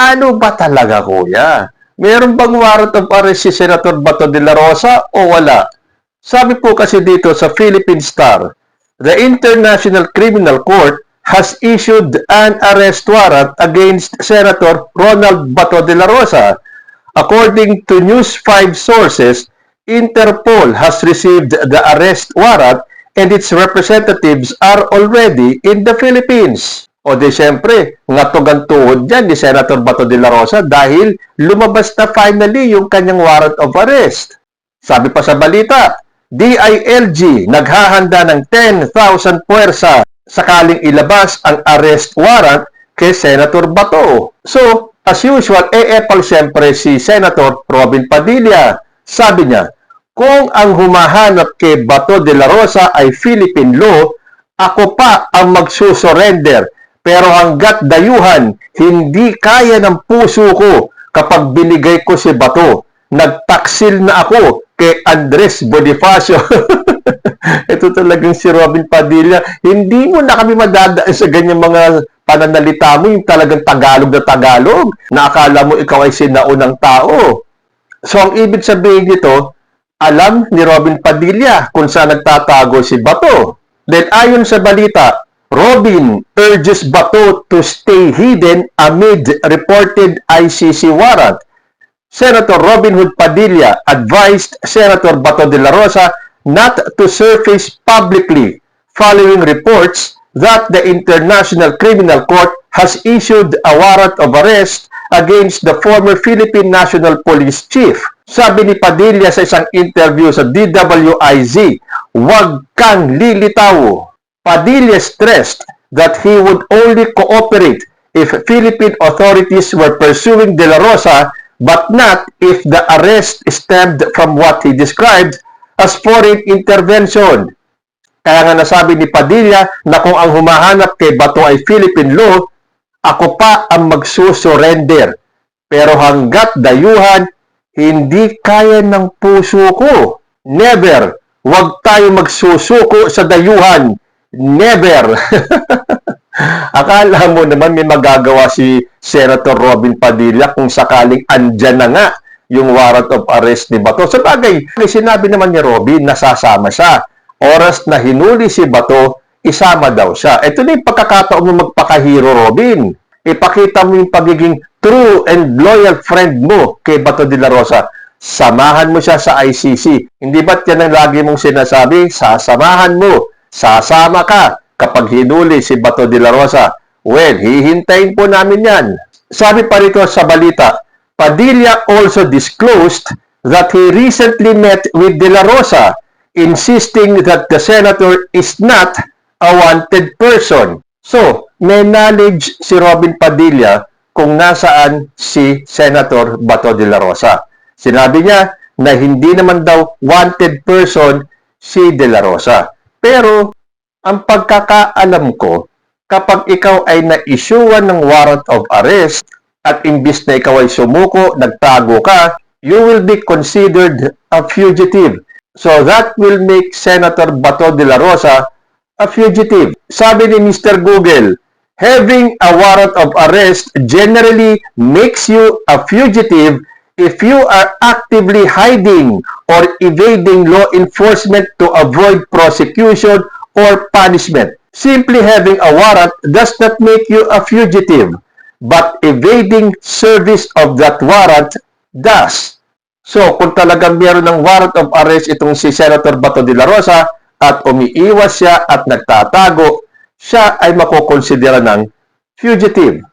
Ano ba talaga, kuya? Meron bang warrant of arrest si Senator Bato de la Rosa o wala? Sabi po kasi dito sa Philippine Star, the International Criminal Court has issued an arrest warrant against Senator Ronald Bato de la Rosa. According to News 5 sources, Interpol has received the arrest warrant and its representatives are already in the Philippines. O di syempre, ngatugan tuhod dyan ni Senator Bato de la Rosa dahil lumabas na finally yung kanyang warrant of arrest. Sabi pa sa balita, DILG naghahanda ng 10,000 puwersa sakaling ilabas ang arrest warrant kay Senator Bato. So, as usual, epal siyempre si Senator Robin Padilla. Sabi niya, kung ang humahanap kay Bato de la Rosa ay Philippine law, ako pa ang magsusurrender. Pero hanggat dayuhan, hindi kaya ng puso ko kapag binigay ko si Bato. Nagtaksil na ako kay Andres Bonifacio. Ito talagang si Robin Padilla. Hindi mo na kami madadaan sa ganyang mga pananalita mo, yung talagang Tagalog na Tagalog, na akala mo ikaw ay sinaunang tao. So ang ibig sabihin nito, alam ni Robin Padilla kung saan nagtatago si Bato. Then ayon sa balita, Robin urges Bato to stay hidden amid reported ICC warrant. Senator Robin Hood Padilla advised Senator Bato de la Rosa not to surface publicly following reports that the International Criminal Court has issued a warrant of arrest against the former Philippine National Police Chief. Sabi ni Padilla sa isang interview sa DWIZ, "Huwag kang lilitaw." Padilla stressed that he would only cooperate if Philippine authorities were pursuing De La Rosa, but not if the arrest stemmed from what he described as foreign intervention. Kaya nga nasabi ni Padilla na kung ang humahanap kay Bato ay Philippine law, ako pa ang magsusurrender. Pero hanggat dayuhan, hindi kaya ng puso ko. Never. Huwag tayo magsusuko sa dayuhan. Never. Akala mo naman may magagawa si Senator Robin Padilla kung sakaling andyan na nga yung warrant of arrest ni Bato. Sa bagay, sinabi naman ni Robin na sasama siya. Oras na hinuli si Bato, isama daw siya. Ito na yung pagkakataon mo magpakahiro, Robin. Ipakita mo yung pagiging true and loyal friend mo kay Bato de la Rosa. Samahan mo siya sa ICC. Hindi ba't yan ang lagi mong sinasabi? Sasamahan mo. Sasama ka kapag hinuli si Bato de la Rosa. Well, hihintayin po namin yan. Sabi pa rito sa balita, Padilla also disclosed that he recently met with De La Rosa, insisting that the senator is not a wanted person. So, may knowledge si Robin Padilla kung nasaan si Senator Bato de la Rosa. Sinabi niya na hindi naman daw wanted person si De La Rosa. Pero, ang pagkakaalam ko, kapag ikaw ay na-issuean ng warrant of arrest at imbis na ikaw ay sumuko, nagtago ka, you will be considered a fugitive. So that will make Senator Bato de la Rosa a fugitive. Sabi ni Mr. Google, having a warrant of arrest generally makes you a fugitive if you are actively hiding or evading law enforcement to avoid prosecution or punishment. Simply having a warrant does not make you a fugitive, but evading service of that warrant does. So, kung talagang meron ng warrant of arrest itong si Senator Bato de la Rosa at umiiwas siya at nagtatago, siya ay makukonsidera ng fugitive.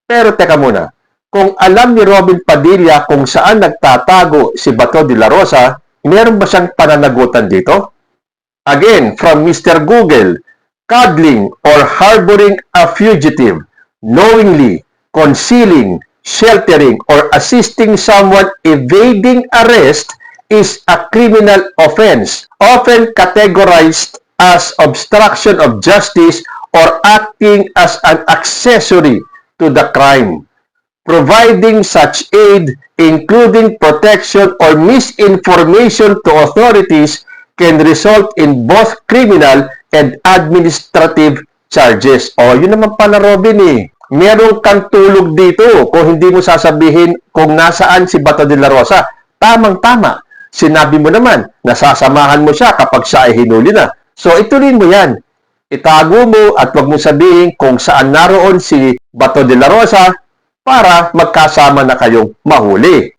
Pero teka muna, kung alam ni Robin Padilla kung saan nagtatago si Bato de la Rosa, meron ba siyang pananagutan dito? Again, from Mr. Google, cuddling or harboring a fugitive, knowingly, concealing, sheltering, or assisting someone evading arrest is a criminal offense, often categorized as obstruction of justice or acting as an accessory to the crime. Providing such aid, including protection or misinformation to authorities, can result in both criminal and administrative charges. O, yun naman pala, Robin, eh. Meron kang tulog dito kung hindi mo sasabihin kung nasaan si Bato de la Rosa. Tamang-tama. Sinabi mo naman na sasamahan mo siya kapag siya ay hinuli na. So, ituloy mo yan. Itago mo at wag mo sabihin kung saan naroon si Bato de la Rosa para magkasama na kayong mahuli.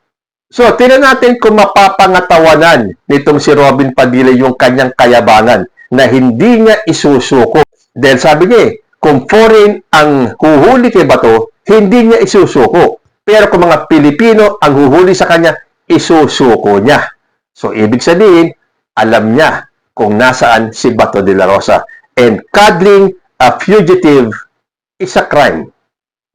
So, tingnan natin kung mapapangatawanan nitong si Robin Padilla yung kanyang kayabangan na hindi niya isusuko. Dahil sabi niya, kung foreign ang huhuli kay Bato, hindi niya isusuko. Pero kung mga Pilipino ang huhuli sa kanya, isusuko niya. So, ibig sabihin, alam niya kung nasaan si Bato de la Rosa. And cuddling a fugitive is a crime.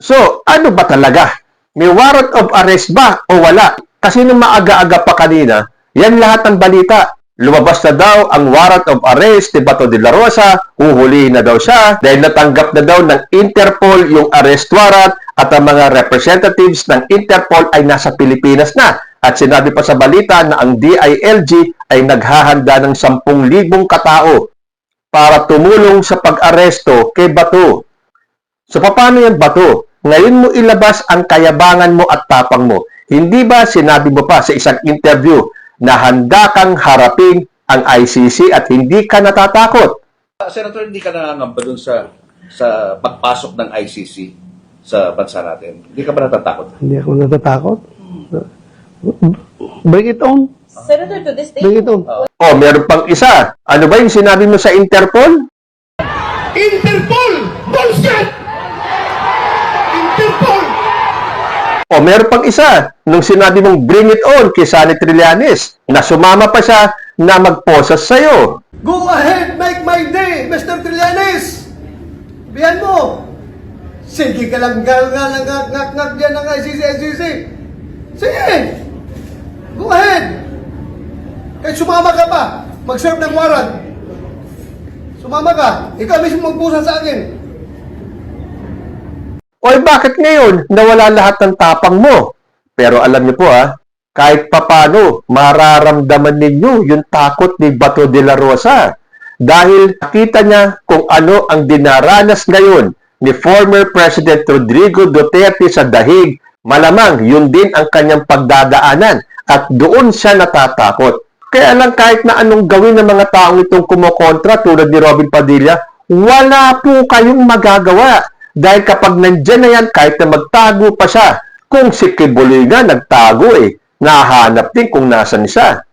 So, ano ba talaga? May warrant of arrest ba o wala? Kasi nung maaga-aga pa kanina, yan lahat ng balita. Lumabas na daw ang warrant of arrest ni Bato de la Rosa, huhulihin na daw siya dahil natanggap na daw ng Interpol yung arrest warrant at ang mga representatives ng Interpol ay nasa Pilipinas na. At sinabi pa sa balita na ang DILG ay naghahanda ng 10,000 katao para tumulong sa pag-aresto kay Bato. So, paano yan, Bato? Ngayon mo ilabas ang kayabangan mo at tapang mo. Hindi ba sinabi mo pa sa isang interview na handa kang harapin ang ICC at hindi ka natatakot? Senator, hindi ka nangangamba dun sa pagpasok ng ICC sa bansa natin. Hindi ka ba natatakot? Hindi ako natatakot. Bring it on. Senator, to this day, Bring it on. Oh, meron pang isa. Ano ba yung sinabi mo sa Interpol? Interpol! Bullshit! Interpol! O meron pang isa, nung sinabi mong bring it on kay Sunny Trillanes, na sumama pa siya na magposas sa'yo. Go ahead, make my day, Mr. Trillanes! Biyan mo! Sige ka lang ngak dyan ng ICC. Sige! Go ahead! Kahit sumama ka pa, mag-serve ng warrant. Sumama ka, ikaw mismo magpusa sa akin. Oy, bakit ngayon nawala lahat ng tapang mo? Pero alam niyo po kahit papano mararamdaman ninyo yung takot ni Bato de la Rosa. Dahil nakita niya kung ano ang dinaranas ngayon ni former President Rodrigo Duterte sa dahig. Malamang yun din ang kanyang pagdadaanan at doon siya natatakot. Kaya lang kahit na anong gawin ng mga taong itong kumokontra tulad ni Robin Padilla, wala po kayong magagawa. Dahil kapag nandyan na yan, kahit na magtago pa siya, kung si Kibuloy nga nagtago nahanap din kung nasan siya.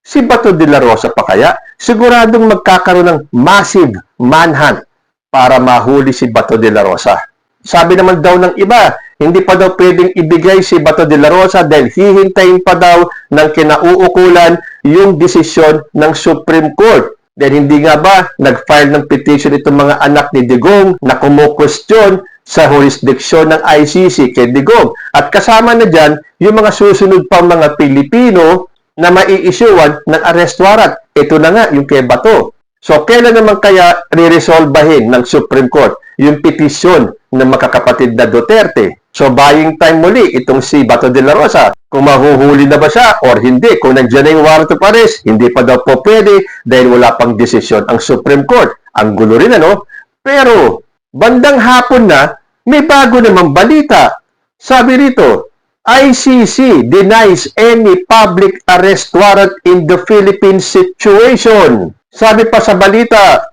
Si Bato de la Rosa pa kaya, siguradong magkakaroon ng massive manhunt para mahuli si Bato de la Rosa. Sabi naman daw ng iba, hindi pa daw pwedeng ibigay si Bato de la Rosa dahil hihintayin pa daw ng kinauukulan yung desisyon ng Supreme Court. Dahil hindi nga ba nag-file ng petition itong mga anak ni Digong na kumo-question sa jurisdiction ng ICC kay Digong. At kasama na dyan yung mga susunod pang mga Pilipino na mai-issuean ng arrest warrant. Ito na nga yung kay Bato. So, kailan naman kaya re-resolbahin ng Supreme Court yung petition ng makakapatid na Duterte? So, buying time muli itong si Bato de la Rosa. Kung mahuhuli na ba siya or hindi. Kung nandiyan na yung warrant of arrest, hindi pa daw po pwede dahil wala pang desisyon ang Supreme Court. Ang gulo rin, ano? Pero, bandang hapon na, may bago namang balita. Sabi rito, ICC denies any public arrest warrant in the Philippines situation. Sabi pa sa balita,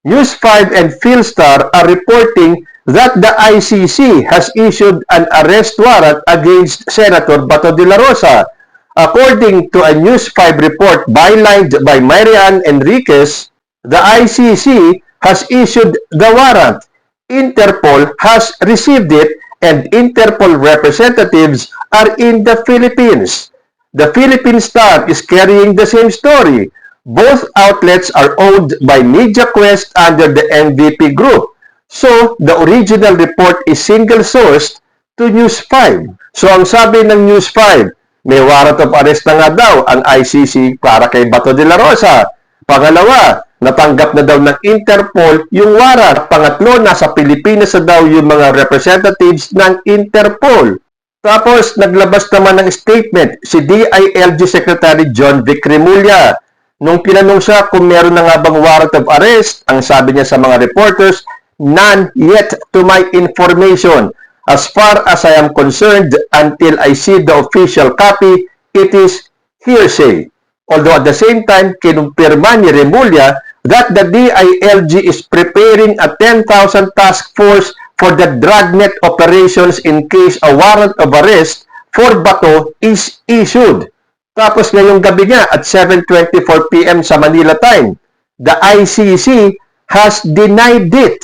News 5 and Philstar are reporting that the ICC has issued an arrest warrant against Senator Bato de la Rosa. According to a News 5 report bylined by Marian Enriquez, the ICC has issued the warrant. Interpol has received it and Interpol representatives are in the Philippines. The Philippine Star is carrying the same story. Both outlets are owned by MediaQuest under the MVP Group. So, the original report is single-sourced to News 5. So, ang sabi ng News 5, may warrant of arrest na nga daw ang ICC para kay Bato de la Rosa. Pangalawa, natanggap na daw ng Interpol yung warrant. Pangatlo, nasa Pilipinas na daw yung mga representatives ng Interpol. Tapos, naglabas naman ng statement si DILG Secretary John Vic Remulla. Nung tinanong siya kung meron na nga bang warrant of arrest, ang sabi niya sa mga reporters, None yet to my information. As far as I am concerned, until I see the official copy, it is hearsay. Although at the same time, kinumpirma ni Remulla that the DILG is preparing a 10,000 task force for the dragnet operations in case a warrant of arrest for Bato is issued. Tapos ngayong gabi nga at 7:24 p.m. sa Manila time, the ICC has denied it.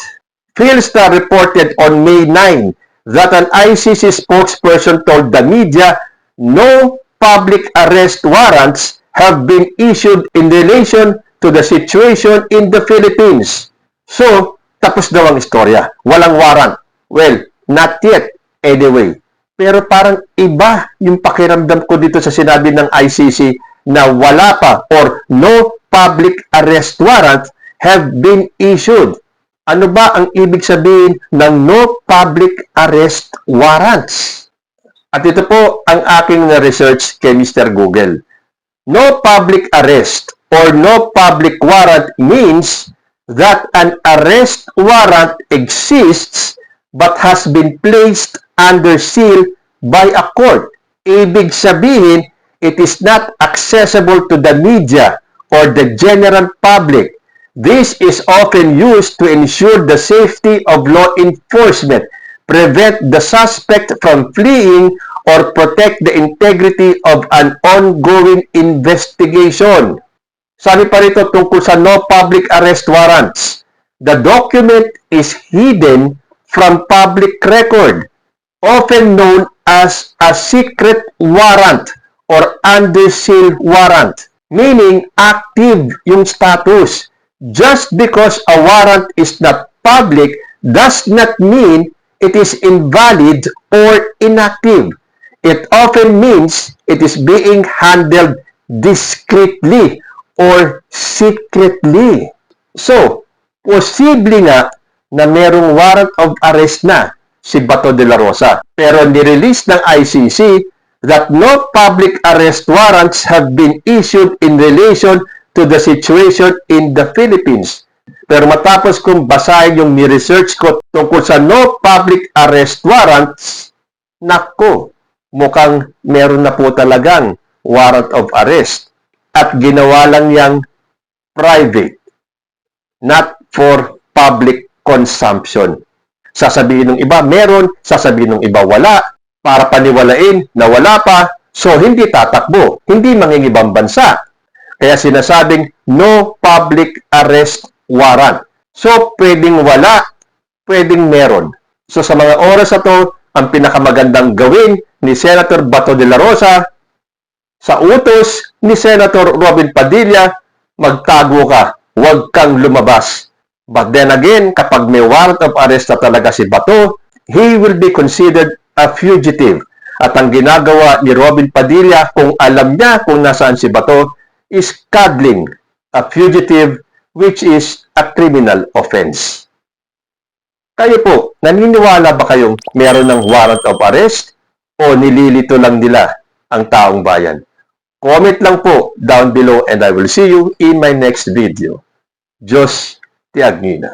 Philstar reported on May 9 that an ICC spokesperson told the media no public arrest warrants have been issued in relation to the situation in the Philippines. So, tapos daw ang istorya. Walang warrant. Well, not yet. Anyway. Pero parang iba yung pakiramdam ko dito sa sinabi ng ICC na wala pa or no public arrest warrant have been issued. Ano ba ang ibig sabihin ng no public arrest warrants? At ito po ang aking research kay Mr. Google. No public arrest or no public warrant means that an arrest warrant exists but has been placed under seal by a court. Ibig sabihin, it is not accessible to the media or the general public. This is often used to ensure the safety of law enforcement, prevent the suspect from fleeing, or protect the integrity of an ongoing investigation. Sabi pa rito tungkol sa no public arrest warrants. The document is hidden from public record, often known as a secret warrant or under seal warrant, meaning active yung status. Just because a warrant is not public does not mean it is invalid or inactive. It often means it is being handled discreetly or secretly. So, posible nga na merong warrant of arrest na si Bato de la Rosa. Pero nirelease ng ICC that no public arrest warrants have been issued in relation to the situation in the Philippines. Pero matapos kong basahin yung ni-research ko tungkol sa no public arrest warrants, nako, mukhang meron na po talagang warrant of arrest at ginawa lang yang private, not for public consumption. Sasabihin ng iba meron, sasabihin ng iba wala, para paniwalain na wala pa, so hindi tatakbo, hindi mangingibang bansa. Kaya sinasabing no public arrest warrant. So pwedeng wala, pwedeng meron. So sa mga oras na to, ang pinakamagandang gawin ni Senator Bato de la Rosa sa utos ni Senator Robin Padilla, magtago ka, huwag kang lumabas. But then again, kapag may warrant of arrest na talaga si Bato, he will be considered a fugitive. At ang ginagawa ni Robin Padilla, kung alam niya kung nasaan si Bato, is cuddling a fugitive, which is a criminal offense. Kayo po, naniniwala ba kayong meron ng warrant of arrest o nililito lang nila ang taong bayan? Comment lang po down below and I will see you in my next video. Diyos ti Agnina.